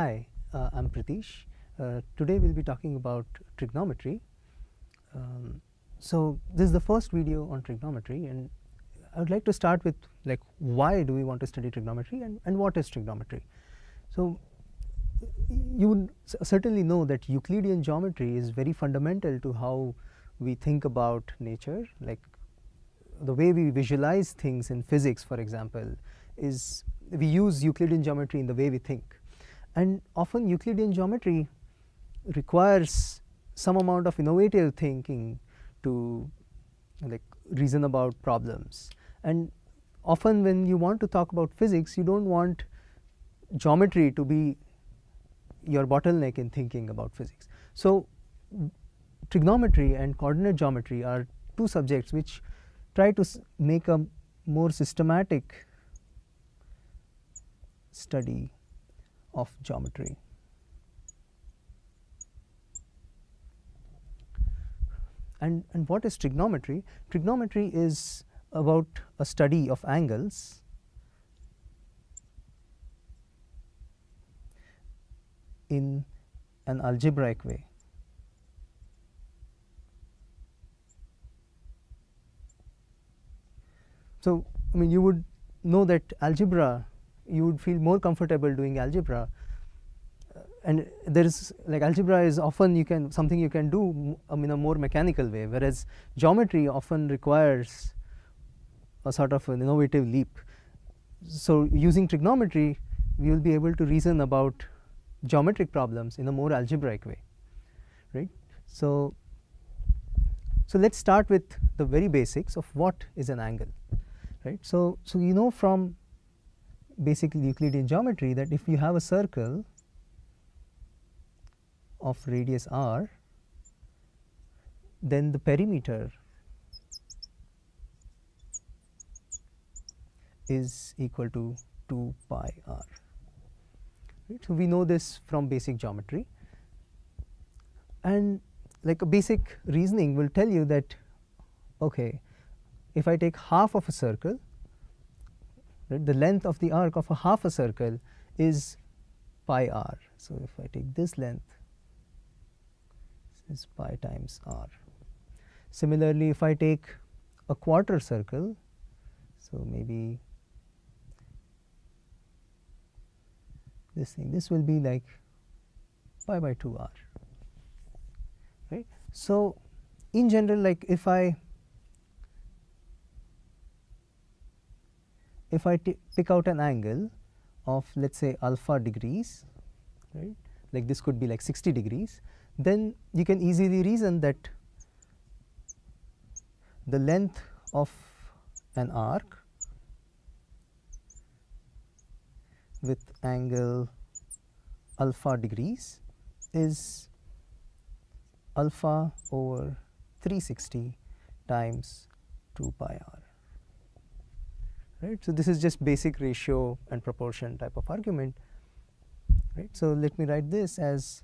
Hi, I'm Pratish. Today we'll be talking about trigonometry. So this is the first video on trigonometry, and I would like to start with why do we want to study trigonometry and what is trigonometry. So you would certainly know that Euclidean geometry is very fundamental to how we think about nature. Like the way we visualize things in physics, for example, is we use Euclidean geometry in the way we think. And often Euclidean geometry requires some amount of innovative thinking to reason about problems. And often when you want to talk about physics, you don't want geometry to be your bottleneck in thinking about physics. So trigonometry and coordinate geometry are two subjects which try to make a more systematic study of geometry. And what is trigonometry? Trigonometry is about a study of angles in an algebraic way. So, I mean, you would know that algebra, you would feel more comfortable doing algebra, and there is algebra is often something you can do in a more mechanical way, whereas geometry often requires a sort of an innovative leap. So using trigonometry, we will be able to reason about geometric problems in a more algebraic way, right? So let's start with the very basics of what is an angle, right? So you know from basically Euclidean geometry that if you have a circle of radius r, then the perimeter is equal to 2 pi r. Right? So we know this from basic geometry, and a basic reasoning will tell you that okay, if I take half of a circle, right, the length of the arc of a half a circle is pi r. So if I take this length, this is pi times r. Similarly, if I take a quarter circle, so maybe this will be like pi by 2 r, right? So in general, if I pick out an angle of, let's say, alpha degrees, right, this could be 60 degrees, then you can easily reason that the length of an arc with angle alpha degrees is alpha over 360 times 2 pi r. Right. So this is just basic ratio and proportion type of argument, right. So let me write this as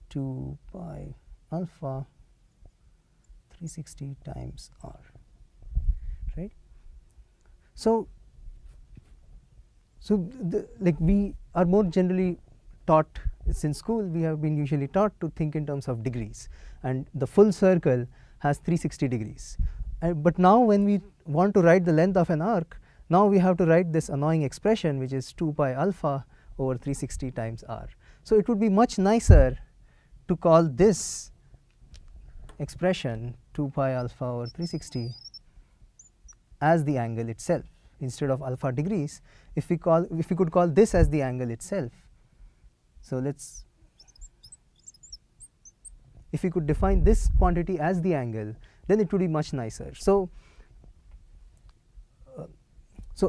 2 pi alpha 360 times r, right. So we are more generally taught, since school we have been usually taught to think in terms of degrees, and the full circle has 360 degrees. But now when we want to write the length of an arc, now we have to write this annoying expression which is 2 pi alpha over 360 times r. So it would be much nicer to call this expression 2 pi alpha over 360 as the angle itself instead of alpha degrees. If we could call this as the angle itself, so if we could define this quantity as the angle, then it would be much nicer. So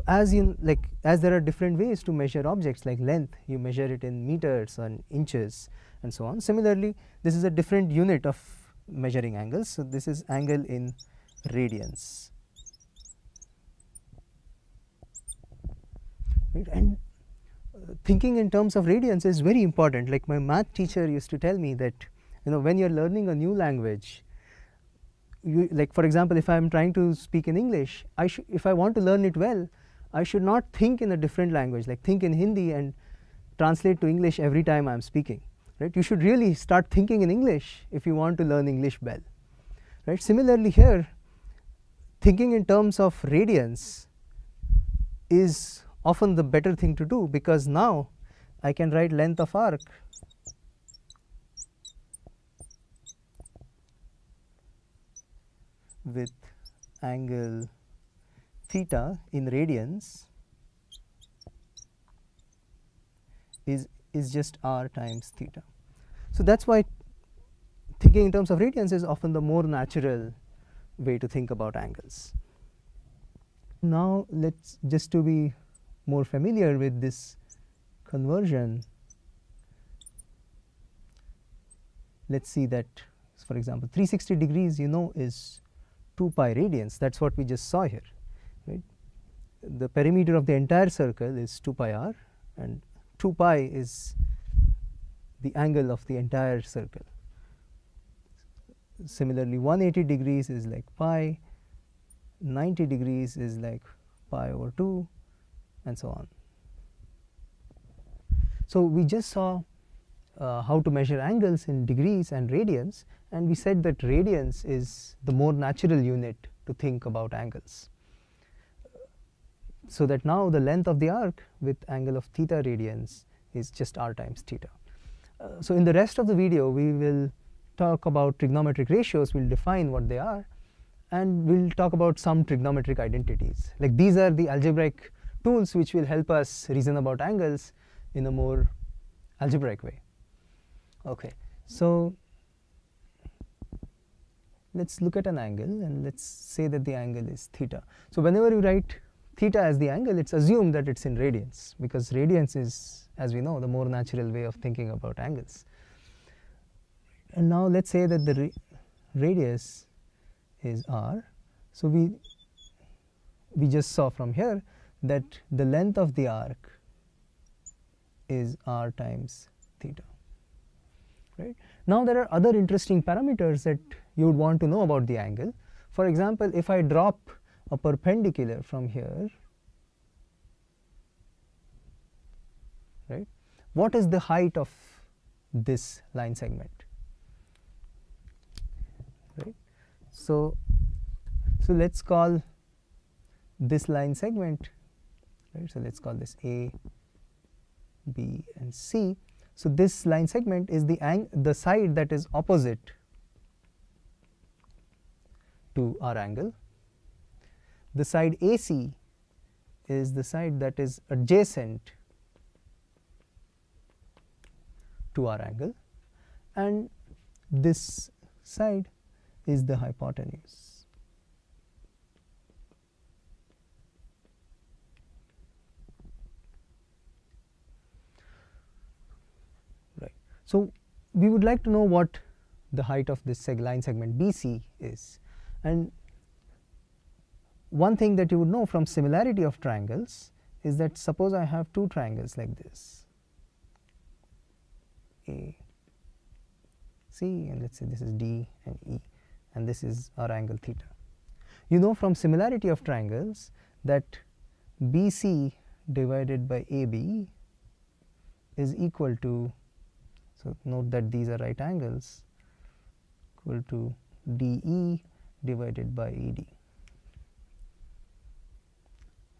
as there are different ways to measure objects, like length, you measure it in meters and inches and so on. Similarly, this is a different unit of measuring angles. So this is angle in radians. Right? And thinking in terms of radians is very important. Like my math teacher used to tell me that when you are learning a new language, for example, if I am trying to speak in English, if I want to learn it well, I should not think in a different language, think in Hindi and translate to English every time I'm speaking, right? You should really start thinking in English if you want to learn English well, right? Similarly here, thinking in terms of radians is often the better thing to do, because now I can write length of arc with angle theta in radians is just r times theta. So that's why thinking in terms of radians is often the more natural way to think about angles. Now let's, just to be more familiar with this conversion, let's see that, for example, 360 degrees is 2 pi radians. That's what we just saw here, right? The perimeter of the entire circle is 2 pi r, and 2 pi is the angle of the entire circle. Similarly, 180 degrees is like pi, 90 degrees is like pi over 2, and so on. So we just saw how to measure angles in degrees and radians, and we said that radians is the more natural unit to think about angles. So that now the length of the arc with angle of theta radians is just r times theta. So in the rest of the video we will talk about trigonometric ratios, we will define what they are, and we will talk about some trigonometric identities. Like, these are the algebraic tools which will help us reason about angles in a more algebraic way. Okay, so let's look at an angle, and let's say that the angle is theta. So whenever you write theta as the angle, it's assumed that it's in radians, because radians is, as we know, the more natural way of thinking about angles. And now let's say that the radius is r. So we just saw from here that the length of the arc is r times theta, right? Now there are other interesting parameters that you would want to know about the angle. For example, if I drop a perpendicular from here, right, what is the height of this line segment, right? So let's call this line segment, right? So let's call this A, B, and C. So this line segment is the side that is opposite to our angle. The side AC is the side that is adjacent to our angle, and this side is the hypotenuse. Right. So we would like to know what the height of this line segment BC is. And one thing that you would know from similarity of triangles is that, suppose I have two triangles like this, A, C, and let's say this is D and E, and this is our angle theta. You know from similarity of triangles that BC divided by AB is equal to, so note that these are right angles, equal to DE divided by ED.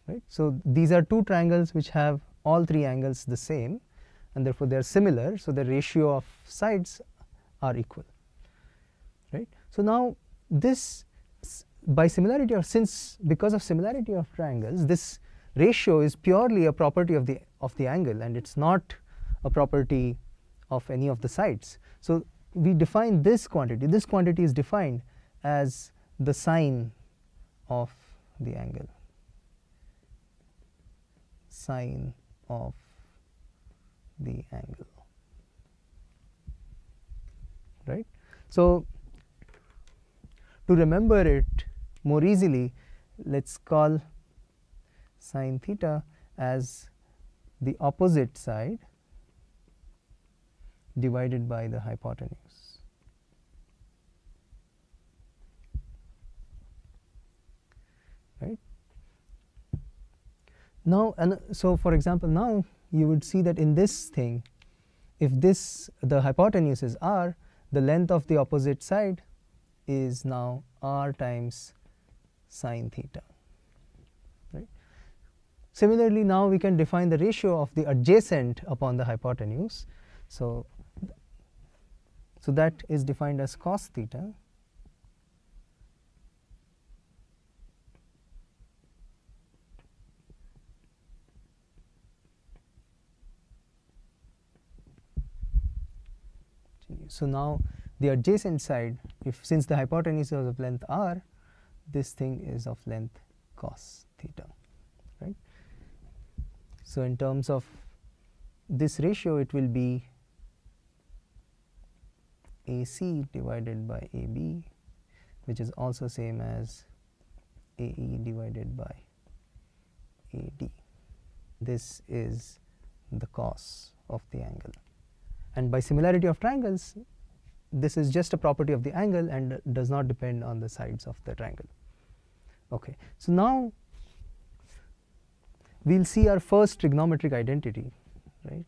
Right? So these are two triangles which have all three angles the same, and therefore they are similar, so the ratio of sides are equal. Right? So now this, by similarity, or because of similarity of triangles, this ratio is purely a property of the angle, and it's not a property of any of the sides. So we define this quantity. This quantity is defined as the sine of the angle. Sine of the angle, right? So to remember it more easily, let's call sine theta as the opposite side divided by the hypotenuse. Right? Now, and so for example, now you would see that in this thing, if the hypotenuse is r, the length of the opposite side is now r times sine theta. Right. Similarly, now we can define the ratio of the adjacent upon the hypotenuse. So that is defined as cos theta So now the adjacent side, since the hypotenuse is of length r, this thing is of length cos theta, right? So in terms of this ratio, it will be AC divided by AB, which is also same as AE divided by AD. This is the cos of the angle. And by similarity of triangles, this is just a property of the angle and does not depend on the sides of the triangle. Okay. So now we will see our first trigonometric identity, right?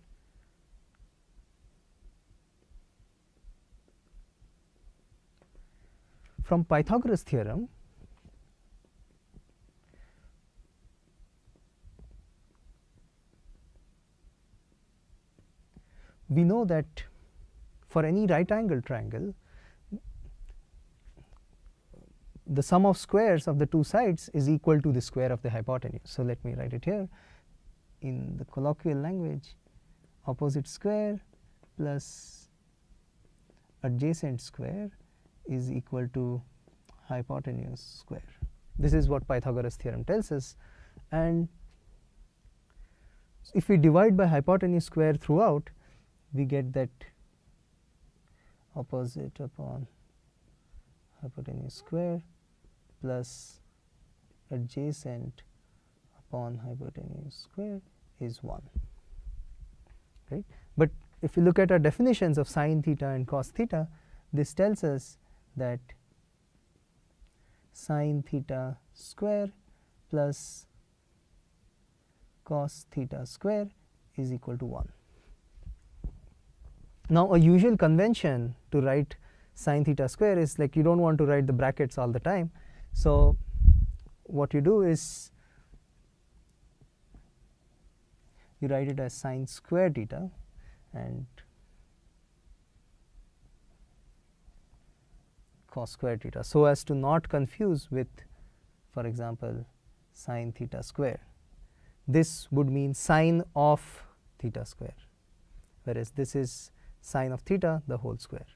From Pythagoras theorem, we know that for any right angle triangle, the sum of squares of the two sides is equal to the square of the hypotenuse. So let me write it here in the colloquial language: opposite square plus adjacent square is equal to hypotenuse square. This is what Pythagoras theorem tells us. And if we divide by hypotenuse square throughout, we get that opposite upon hypotenuse square plus adjacent upon hypotenuse square is 1, right? But if you look at our definitions of sine theta and cos theta, this tells us that sine theta square plus cos theta square is equal to 1. Now, a usual convention to write sine theta square is like you don't want to write the brackets all the time. So what you do is you write it as sine square theta and cos square theta, so as to not confuse with, for example, sine theta square. This would mean sine of theta square, whereas this is sine of theta the whole square.